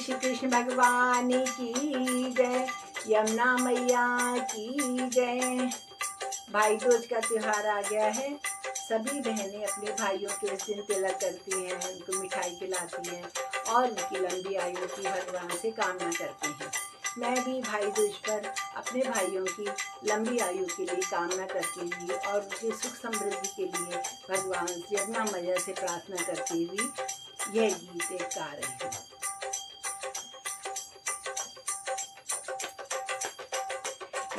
श्री कृष्ण भगवान की जय, यमुना मैया की जय। भाई दूज का त्योहार आ गया है। सभी बहनें अपने भाइयों के इस दिन तिलक करती हैं, उनको मिठाई खिलाती हैं और उनकी लंबी आयु की भगवान से कामना करती हैं। मैं भी भाई दूज पर अपने भाइयों की लंबी आयु के लिए कामना करती हुई और उनकी सुख समृद्धि के लिए भगवान यमुना मैया से प्रार्थना करती हुई यह गीत गा रही हूँ।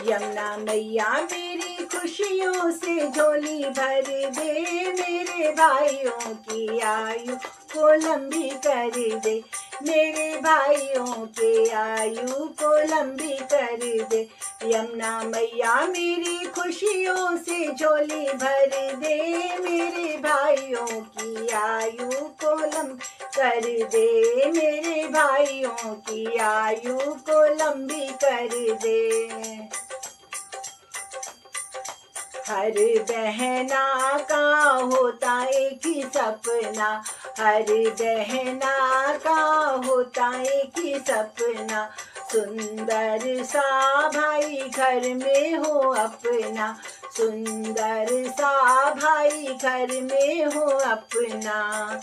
यमुना मैया मेरी खुशियों से झोली भर दे, मेरे भाइयों की आयु को लंबी कर दे, मेरे भाइयों के आयु को लंबी कर दे। यमुना मैया मेरी खुशियों से झोली भर दे, मेरे भाइयों की आयु को लंबी कर दे, मेरे भाइयों की आयु को लंबी कर दे। हर बहना का होता एक ही सपना, हर बहना का होता एक ही सपना, सुंदर सा भाई घर में हो अपना, सुंदर सा भाई घर में हो अपना।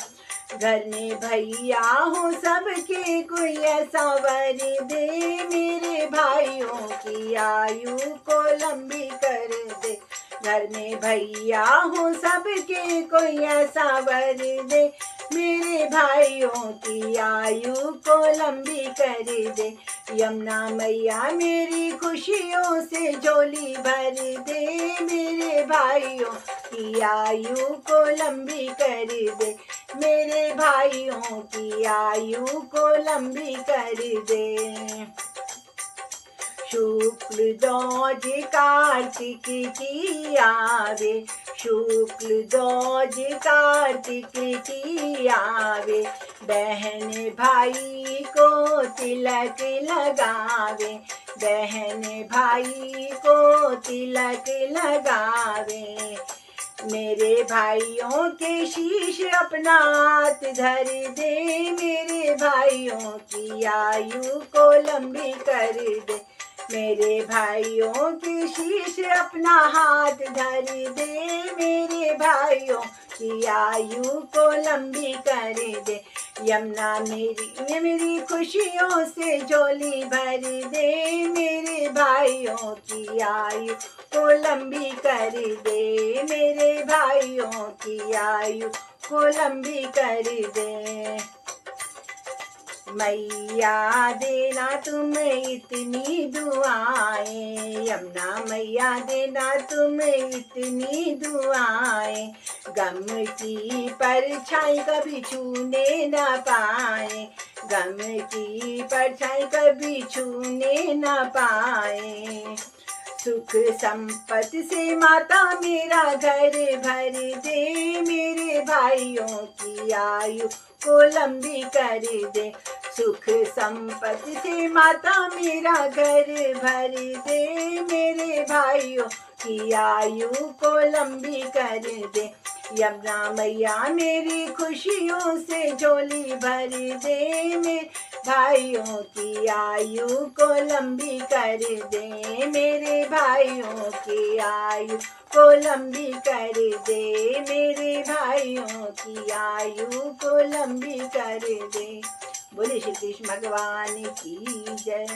घर में भैया हो सबके कोई ऐसा वर दे, मेरे भाइयों की आयु को लंबी कर दे। घर में भैया हो सबके कोई ऐसा वर दे, मेरे भाइयों की आयु को लंबी कर दे। यमुना मैया मेरी खुशियों से झोली भर दे, मेरे भाइयों की आयु को लंबी कर दे, मेरे भाइयों की आयु को लंबी कर दे। शुक्ल दौज कार्तिक की आवे, शुक्ल दौज कार्तिक की आवे, बहन भाई को तिलक लगावे, बहन भाई को तिलक लगावे। मेरे भाइयों के शीश अपना हाथ धर दे, मेरे भाइयों की आयु को लंबी कर दे, मेरे भाइयों के शीश अपना हाथ धर दे, मेरे भाइयों की आयु को लंबी कर दे। यमुना मेरी खुशियों से झोली भर दे, मेरे भाइयों की आयु को लंबी कर दे, मेरे भाइयों की आयु को लंबी कर दे। मैया देना तुम्हें इतनी दुआएं, यमुना मैया देना तुम्हें इतनी दुआएं, गम की परछाई कभी छूने न पाए, गम की परछाई कभी छूने न पाए। सुख संपत्ति से माता मेरा घर भर दे, मेरे भाइयों की आयु को लंबी कर दे। सुख संपत्ति से माता मेरा घर भर दे, मेरे भाइयों की आयु को लंबी कर दे। यमुना मैया मेरी खुशियों से झोली भर दे, मेरे भाइयों की आयु को लंबी कर दे, मेरे भाइयों की आयु को लंबी कर दे, मेरे भाइयों की आयु को लंबी कर दे। बोले श्री कृष्ण भगवान की जय।